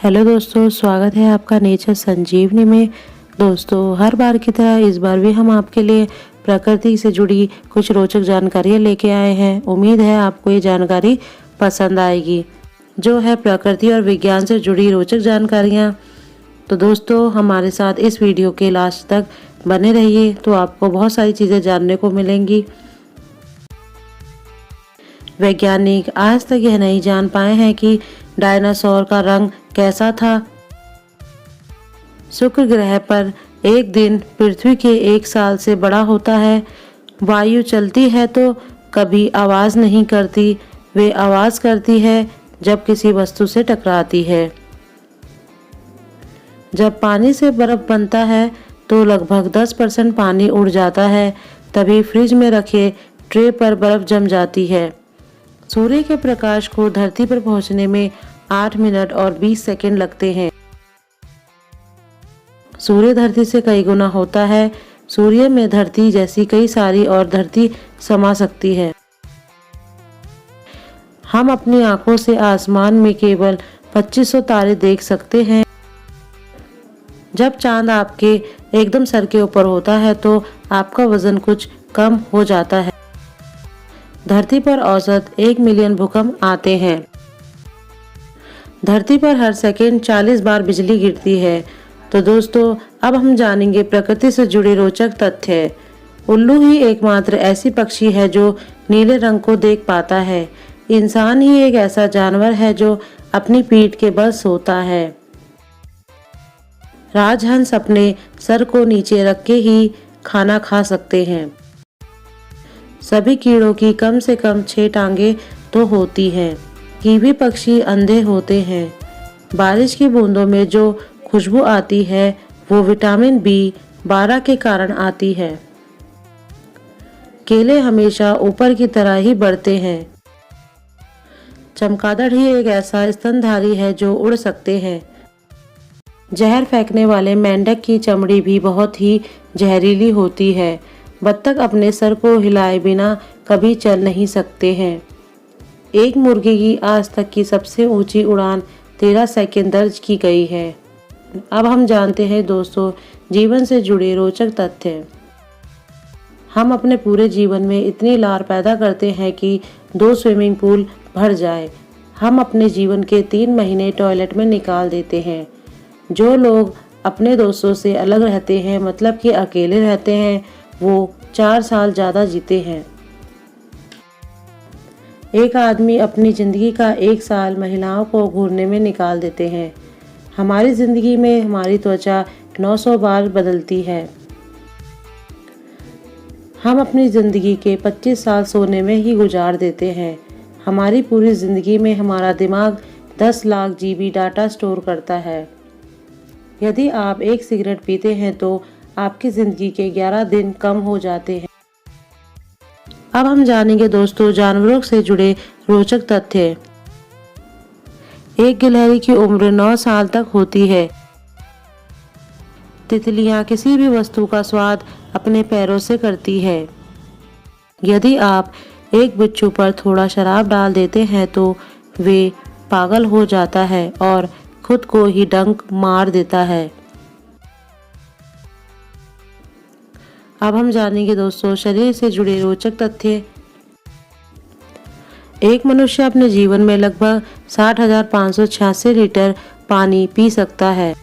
Hello दोस्तों, स्वागत है आपका नेचर संजीवनी में। दोस्तों, हर बार की तरह इस बार भी हम आपके लिए प्रकृति से जुड़ी कुछ रोचक जानकारियाँ लेके आए हैं। उम्मीद है आपको ये जानकारी पसंद आएगी, जो है प्रकृति और विज्ञान से जुड़ी रोचक जानकारियाँ। तो दोस्तों, हमारे साथ इस वीडियो के लास्ट तक बने रहिए, तो आपको बहुत सारी चीज़ें जानने को मिलेंगी। वैज्ञानिक आज तक यह नहीं जान पाए हैं कि डायनासोर का रंग कैसा था। शुक्र ग्रह पर एक दिन पृथ्वी के 1 साल से बड़ा होता है। वायु चलती है तो कभी आवाज नहीं करती, वे आवाज करती है जब किसी वस्तु से टकराती है। जब पानी से बर्फ बनता है तो लगभग 10% पानी उड़ जाता है, तभी फ्रिज में रखे ट्रे पर बर्फ जम जाती है। सूर्य के प्रकाश को धरती पर पहुंचने में 8 मिनट और 20 सेकंड लगते हैं। सूर्य धरती से कई गुना होता है। सूर्य में धरती जैसी कई सारी और धरती समा सकती है। हम अपनी आंखों से आसमान में केवल 2500 तारे देख सकते हैं। जब चांद आपके एकदम सर के ऊपर होता है तो आपका वजन कुछ कम हो जाता है। धरती पर औसत 1 मिलियन भूकंप आते हैं। धरती पर हर सेकंड 40 बार बिजली गिरती है। तो दोस्तों, अब हम जानेंगे प्रकृति से जुड़े रोचक तथ्य। उल्लू ही एकमात्र ऐसी पक्षी है जो नीले रंग को देख पाता है। इंसान ही एक ऐसा जानवर है जो अपनी पीठ के बल सोता है। राजहंस अपने सर को नीचे रख के ही खाना खा सकते हैं। सभी कीड़ों की कम से कम 6 टांगे तो होती हैं। कीवी पक्षी अंधे होते हैं। बारिश की बूंदों में जो खुशबू आती है वो विटामिन B12 के कारण आती है। केले हमेशा ऊपर की तरह ही बढ़ते हैं। चमगादड़ ही एक ऐसा स्तनधारी है जो उड़ सकते हैं। जहर फेंकने वाले मेंढक की चमड़ी भी बहुत ही जहरीली होती है। बत्तख अपने सर को हिलाए बिना कभी चल नहीं सकते हैं। एक मुर्गी की आज तक की सबसे ऊंची उड़ान 13 सेकंड दर्ज की गई है। अब हम जानते हैं दोस्तों, जीवन से जुड़े रोचक तथ्य। हम अपने पूरे जीवन में इतनी लार पैदा करते हैं कि 2 स्विमिंग पूल भर जाए। हम अपने जीवन के 3 महीने टॉयलेट में निकाल देते हैं। जो लोग अपने दोस्तों से अलग रहते हैं, मतलब कि अकेले रहते हैं, वो 4 साल ज़्यादा जीते हैं। एक आदमी अपनी ज़िंदगी का 1 साल महिलाओं को घूरने में निकाल देते हैं। हमारी ज़िंदगी में हमारी त्वचा 900 बार बदलती है। हम अपनी ज़िंदगी के 25 साल सोने में ही गुजार देते हैं। हमारी पूरी ज़िंदगी में हमारा दिमाग 10 लाख GB डाटा स्टोर करता है। यदि आप एक सिगरेट पीते हैं तो आपकी ज़िंदगी के 11 दिन कम हो जाते हैं। अब हम जानेंगे दोस्तों, जानवरों से जुड़े रोचक तथ्य। एक गिलहरी की उम्र 9 साल तक होती है। तितलियां किसी भी वस्तु का स्वाद अपने पैरों से करती है। यदि आप एक बिच्छू पर थोड़ा शराब डाल देते हैं तो वे पागल हो जाता है और खुद को ही डंक मार देता है। अब हम जानेंगे दोस्तों, शरीर से जुड़े रोचक तथ्य। एक मनुष्य अपने जीवन में लगभग 60,586 लीटर पानी पी सकता है।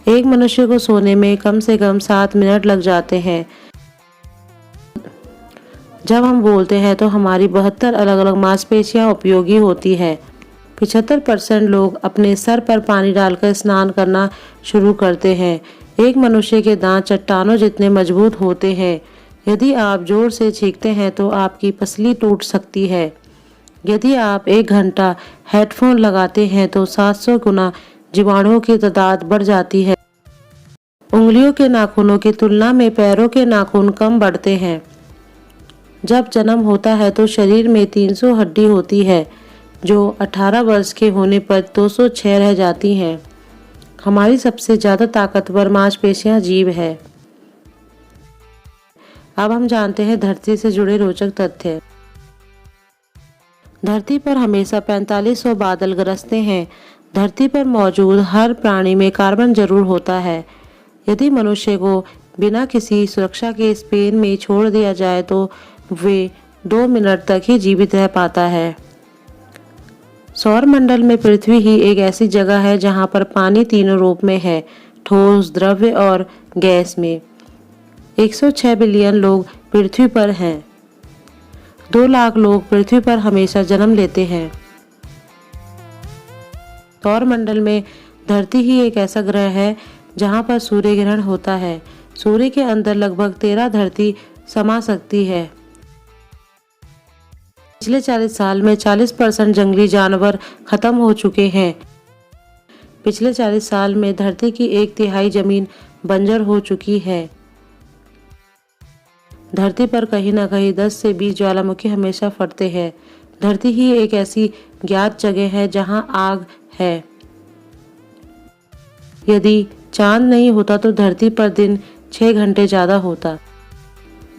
एक मनुष्य को सोने में कम से कम 7 मिनट लग जाते हैं। जब हम बोलते हैं तो हमारी 72 अलग अलग मांसपेशियां उपयोगी होती है। 75% लोग अपने सर पर पानी डालकर स्नान करना शुरू करते हैं। एक मनुष्य के दांत चट्टानों जितने मजबूत होते हैं। यदि आप जोर से छींकते हैं तो आपकी पसली टूट सकती है। यदि आप 1 घंटा हेडफोन लगाते हैं तो 700 गुना जीवाणुओं की तादाद बढ़ जाती है। उंगलियों के नाखूनों की तुलना में पैरों के नाखून कम बढ़ते हैं। जब जन्म होता है तो शरीर में 300 हड्डी होती है, जो 18 वर्ष के होने पर 206 रह जाती हैं। हमारी सबसे ज्यादा ताकतवर मांसपेशियां जीभ है। अब हम जानते हैं धरती से जुड़े रोचक तथ्य। धरती पर हमेशा 4500 बादल गरजते हैं। धरती पर मौजूद हर प्राणी में कार्बन जरूर होता है। यदि मनुष्य को बिना किसी सुरक्षा के स्पेन में छोड़ दिया जाए तो वे 2 मिनट तक ही जीवित रह पाता है। सौर मंडल में पृथ्वी ही एक ऐसी जगह है जहां पर पानी तीनों रूप में है, ठोस, द्रव्य और गैस में। 106 बिलियन लोग पृथ्वी पर हैं। 2 लाख लोग पृथ्वी पर हमेशा जन्म लेते हैं। सौर मंडल में धरती ही एक ऐसा ग्रह है जहां पर सूर्य ग्रहण होता है। सूर्य के अंदर लगभग 13 धरती समा सकती है। पिछले 40 साल में 40% जंगली जानवर खत्म हो चुके हैं। पिछले 40 साल में धरती की 1/3 जमीन बंजर हो चुकी है। धरती पर कहीं न कहीं 10 से 20 ज्वालामुखी हमेशा फटते हैं। धरती ही एक ऐसी ज्ञात जगह है जहां आग है। यदि चांद नहीं होता तो धरती पर दिन 6 घंटे ज्यादा होता।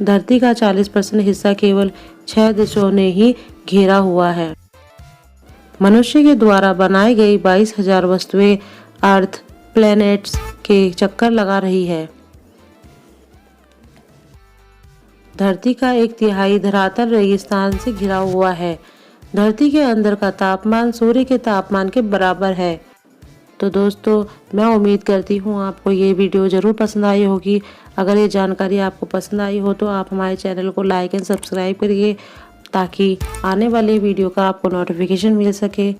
धरती का 40% हिस्सा केवल 6 देशों ने ही घेरा हुआ है। मनुष्य के द्वारा बनाई गई 22,000 वस्तुएं अर्थ प्लैनेट्स के चक्कर लगा रही है। धरती का 1/3 धरातल रेगिस्तान से घिरा हुआ है। धरती के अंदर का तापमान सूर्य के तापमान के बराबर है। तो दोस्तों, मैं उम्मीद करती हूँ आपको ये वीडियो ज़रूर पसंद आई होगी। अगर ये जानकारी आपको पसंद आई हो तो आप हमारे चैनल को लाइक एंड सब्सक्राइब करिए ताकि आने वाले वीडियो का आपको नोटिफिकेशन मिल सके।